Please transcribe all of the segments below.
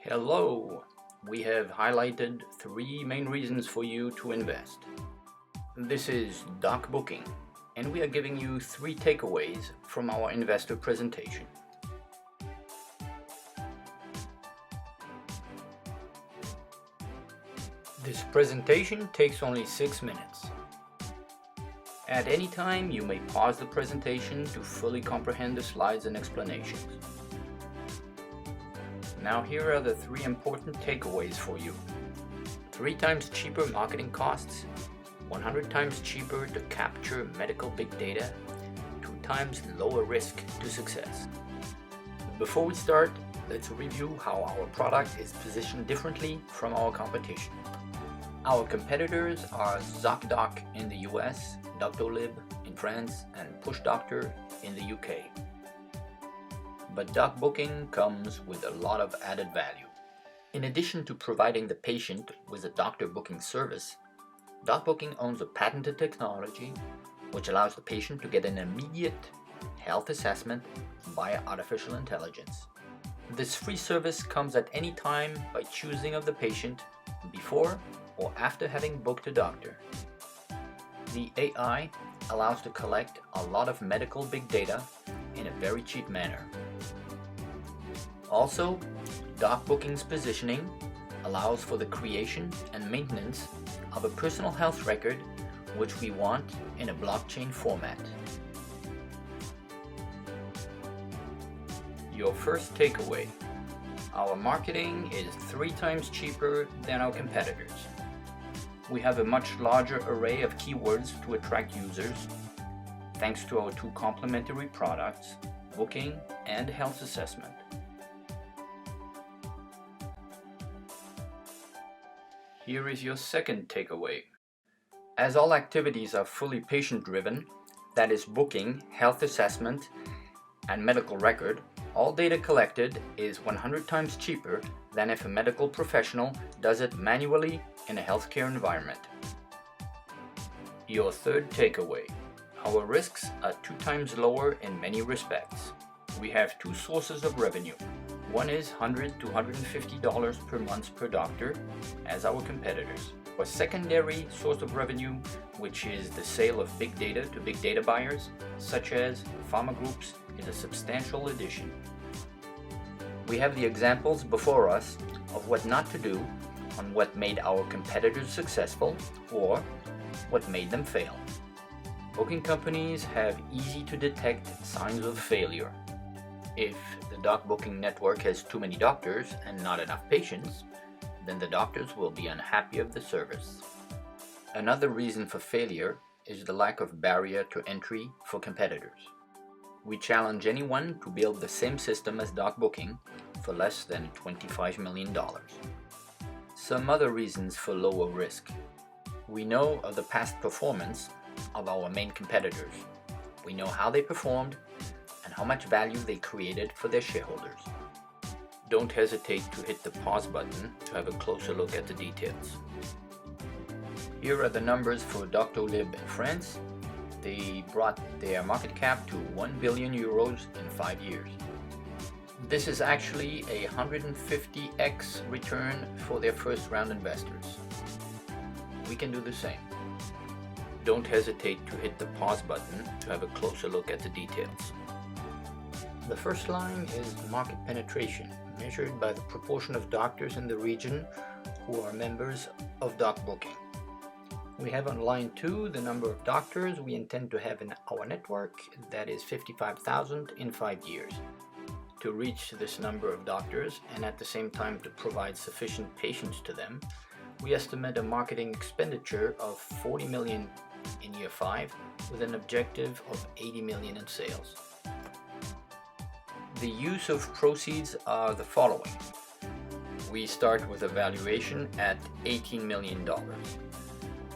Hello! We have highlighted 3 main reasons for you to invest. This is DocBooking, and we are giving you 3 takeaways from our investor presentation. This presentation takes only 6 minutes. At any time, you may pause the presentation to fully comprehend the slides and explanations. Now here are the 3 important takeaways for you. 3 times cheaper marketing costs, 100 times cheaper to capture medical big data, 2 times lower risk to success. Before we start, let's review how our product is positioned differently from our competition. Our competitors are ZocDoc in the US, Doctolib in France, and PushDoctor in the UK. But DocBooking comes with a lot of added value. In addition to providing the patient with a doctor booking service, DocBooking owns a patented technology which allows the patient to get an immediate health assessment via artificial intelligence. This free service comes at any time by choosing of the patient before or after having booked a doctor. The AI allows to collect a lot of medical big data in a very cheap manner. Also, DocBooking's positioning allows for the creation and maintenance of a personal health record which we want in a blockchain format. Your first takeaway: our marketing is 3 times cheaper than our competitors. We have a much larger array of keywords to attract users, thanks to our 2 complementary products, booking and health assessment. Here is your second takeaway. As all activities are fully patient-driven, that is booking, health assessment, and medical record, all data collected is 100 times cheaper than if a medical professional does it manually in a healthcare environment. Your third takeaway: our risks are 2 times lower in many respects. We have 2 sources of revenue. One is $100 to $150 per month per doctor, as our competitors. A secondary source of revenue, which is the sale of big data to big data buyers, such as pharma groups, is a substantial addition. We have the examples before us of what not to do on what made our competitors successful or what made them fail. Booking companies have easy to detect signs of failure. If the DocBooking network has too many doctors and not enough patients, then the doctors will be unhappy of the service. Another reason for failure is the lack of barrier to entry for competitors. We challenge anyone to build the same system as DocBooking for less than $25 million. Some other reasons for lower risk. We know of the past performance of our main competitors. We know how they performed and how much value they created for their shareholders. Don't hesitate to hit the pause button to have a closer look at the details. Here are the numbers for Doctolib in France. They brought their market cap to 1 billion euros in 5 years. This is actually a 150x return for their first round investors. We can do the same. Don't hesitate to hit the pause button to have a closer look at the details. The first line is market penetration, measured by the proportion of doctors in the region who are members of DocBooking. We have on line 2 the number of doctors we intend to have in our network, that is 55,000 in 5 years. To reach this number of doctors and at the same time to provide sufficient patients to them, we estimate a marketing expenditure of 40 million in year 5 with an objective of 80 million in sales. The use of proceeds are the following. We start with a valuation at $18 million.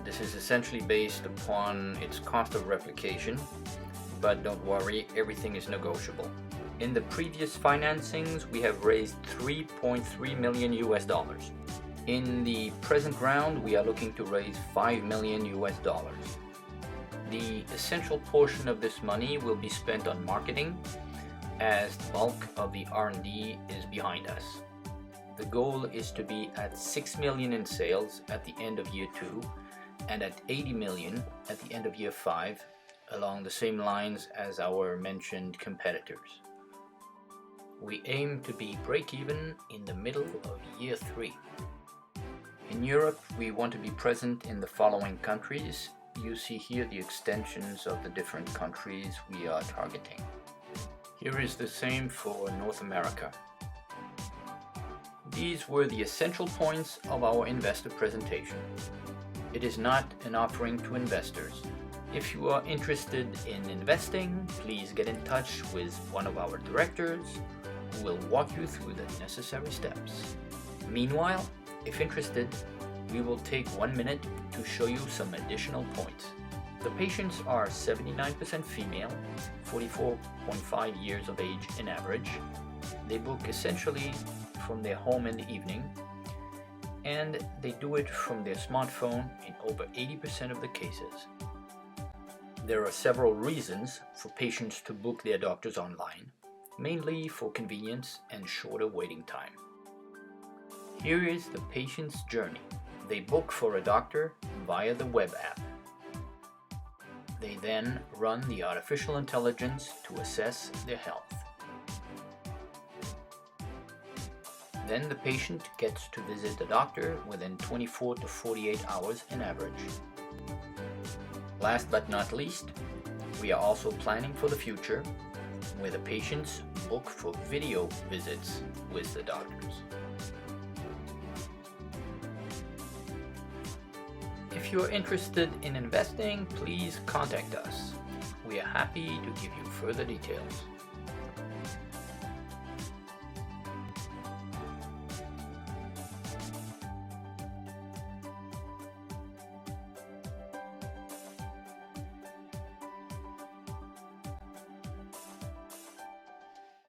This is essentially based upon its cost of replication, but don't worry, everything is negotiable. In the previous financings, we have raised $3.3 million US. In the present round, we are looking to raise $5 million US. The essential portion of this money will be spent on marketing, as the bulk of the R&D is behind us. The goal is to be at 6 million in sales at the end of year 2 and at 80 million at the end of year 5, along the same lines as our mentioned competitors. We aim to be break-even in the middle of year 3. In Europe, we want to be present in the following countries. You see here the extensions of the different countries we are targeting. Here is the same for North America. These were the essential points of our investor presentation. It is not an offering to investors. If you are interested in investing, please get in touch with one of our directors who will walk you through the necessary steps. Meanwhile, if interested, we will take 1 minute to show you some additional points. The patients are 79% female, 44.5 years of age in average. They book essentially from their home in the evening, and they do it from their smartphone in over 80% of the cases. There are several reasons for patients to book their doctors online, mainly for convenience and shorter waiting time. Here is the patient's journey. They book for a doctor via the web app. They then run the artificial intelligence to assess their health. Then the patient gets to visit the doctor within 24 to 48 hours in average. Last but not least, we are also planning for the future, where the patients book for video visits with the doctors. If you are interested in investing, please contact us. We are happy to give you further details.